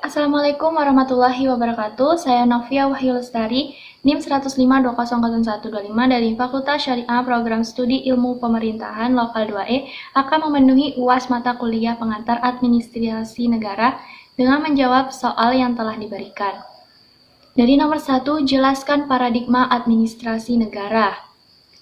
Assalamualaikum warahmatullahi wabarakatuh. Saya Novia Wahyu Lestari, NIM 105200125 dari Fakultas Syariah Program Studi Ilmu Pemerintahan Lokal 2E akan memenuhi UAS mata kuliah pengantar administrasi negara dengan menjawab soal yang telah diberikan. Dari nomor 1, jelaskan paradigma administrasi negara.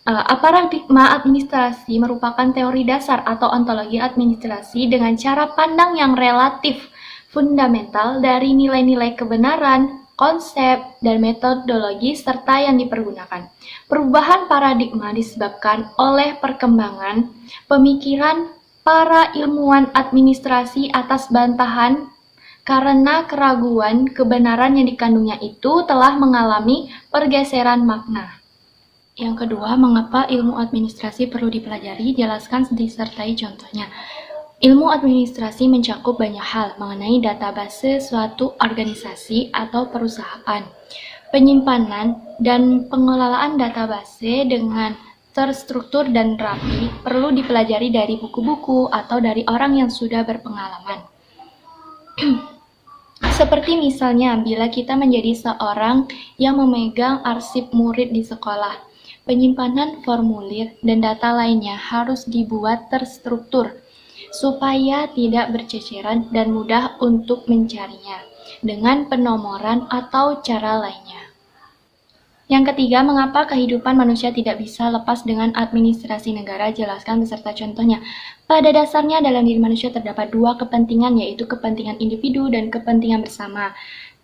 Paradigma administrasi merupakan teori dasar atau ontologi administrasi dengan cara pandang yang relatif fundamental dari nilai-nilai kebenaran, konsep, dan metodologi serta yang dipergunakan. Perubahan paradigma disebabkan oleh perkembangan pemikiran para ilmuwan administrasi atas bantahan karena keraguan kebenaran yang dikandungnya itu telah mengalami pergeseran makna. Yang kedua, mengapa ilmu administrasi perlu dipelajari? Jelaskan disertai contohnya. Ilmu administrasi mencakup banyak hal mengenai database suatu organisasi atau perusahaan. Penyimpanan dan pengelolaan database dengan terstruktur dan rapi perlu dipelajari dari buku-buku atau dari orang yang sudah berpengalaman. Seperti misalnya bila kita menjadi seorang yang memegang arsip murid di sekolah, penyimpanan formulir dan data lainnya harus dibuat terstruktur supaya tidak berceceran dan mudah untuk mencarinya dengan penomoran atau cara lainnya. Yang ketiga, mengapa kehidupan manusia tidak bisa lepas dengan administrasi negara? Jelaskan beserta contohnya. Pada dasarnya dalam diri manusia terdapat dua kepentingan, yaitu kepentingan individu dan kepentingan bersama.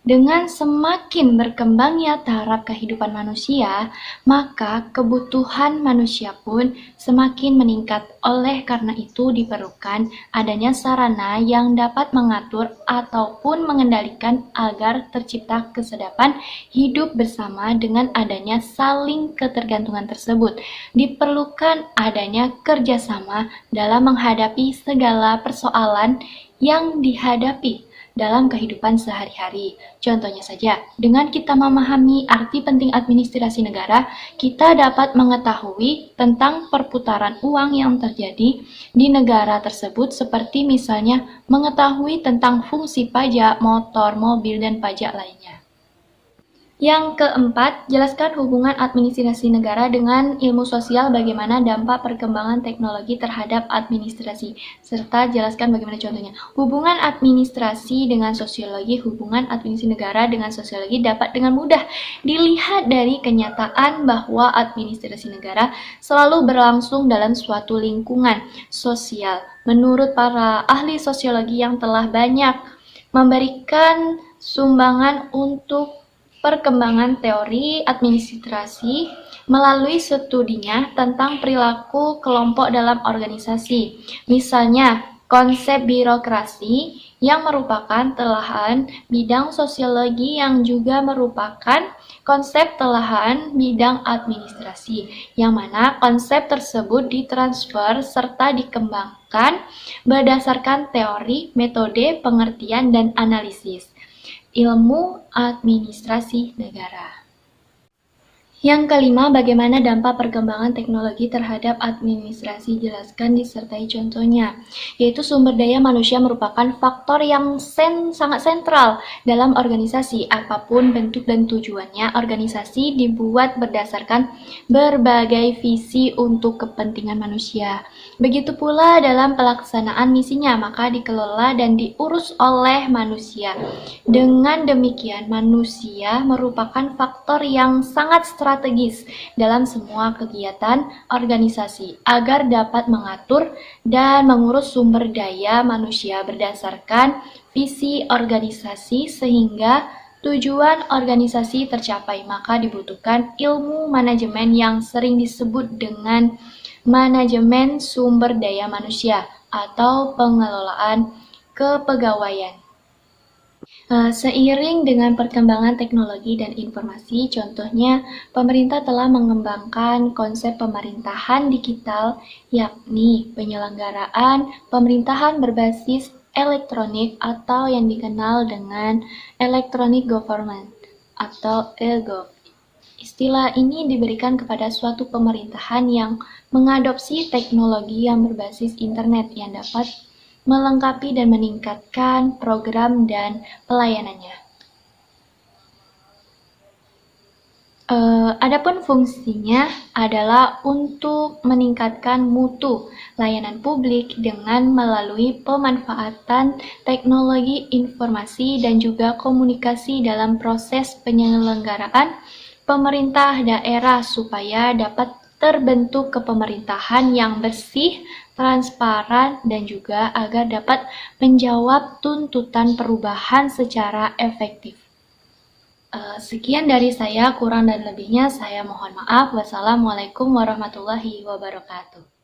Dengan semakin berkembangnya taraf kehidupan manusia, maka kebutuhan manusia pun semakin meningkat. Oleh karena itu diperlukan adanya sarana yang dapat mengatur ataupun mengendalikan agar tercipta kesedapan hidup bersama. Dengan adanya saling ketergantungan tersebut, diperlukan adanya kerjasama dalam menghadapi segala persoalan yang dihadapi dalam kehidupan sehari-hari. Contohnya saja, dengan kita memahami arti penting administrasi negara, kita dapat mengetahui tentang perputaran uang yang terjadi di negara tersebut, seperti misalnya mengetahui tentang fungsi pajak, motor, mobil, dan pajak lainnya. Yang keempat, jelaskan hubungan administrasi negara dengan ilmu sosial, bagaimana dampak perkembangan teknologi terhadap administrasi, serta jelaskan bagaimana contohnya. Hubungan administrasi dengan sosiologi. Hubungan administrasi negara dengan sosiologi dapat dengan mudah dilihat dari kenyataan bahwa administrasi negara selalu berlangsung dalam suatu lingkungan sosial. Menurut para ahli sosiologi yang telah banyak memberikan sumbangan untuk perkembangan teori administrasi melalui studinya tentang perilaku kelompok dalam organisasi. Misalnya, konsep birokrasi yang merupakan telahan bidang sosiologi yang juga merupakan konsep telahan bidang administrasi, yang mana konsep tersebut ditransfer serta dikembangkan berdasarkan teori, metode, pengertian, dan analisis ilmu administrasi negara. Yang kelima, bagaimana dampak perkembangan teknologi terhadap administrasi? Jelaskan disertai contohnya, yaitu sumber daya manusia merupakan faktor yang sangat sentral dalam organisasi. Apapun bentuk dan tujuannya, organisasi dibuat berdasarkan berbagai visi untuk kepentingan manusia. Begitu pula dalam pelaksanaan misinya, maka dikelola dan diurus oleh manusia. Dengan demikian, manusia merupakan faktor yang sangat strategis dalam semua kegiatan organisasi agar dapat mengatur dan mengurus sumber daya manusia berdasarkan visi organisasi sehingga tujuan organisasi tercapai. Maka dibutuhkan ilmu manajemen yang sering disebut dengan manajemen sumber daya manusia atau pengelolaan kepegawaian. Seiring dengan perkembangan teknologi dan informasi, contohnya pemerintah telah mengembangkan konsep pemerintahan digital, yakni penyelenggaraan pemerintahan berbasis elektronik atau yang dikenal dengan electronic government atau e-gov. Istilah ini diberikan kepada suatu pemerintahan yang mengadopsi teknologi yang berbasis internet yang dapat melengkapi dan meningkatkan program dan pelayanannya. Adapun fungsinya adalah untuk meningkatkan mutu layanan publik dengan melalui pemanfaatan teknologi informasi dan juga komunikasi dalam proses penyelenggaraan pemerintah daerah supaya dapat terbentuk kepemerintahan yang bersih, transparan, dan juga agar dapat menjawab tuntutan perubahan secara efektif. Sekian dari saya, kurang dan lebihnya saya mohon maaf. Wassalamualaikum warahmatullahi wabarakatuh.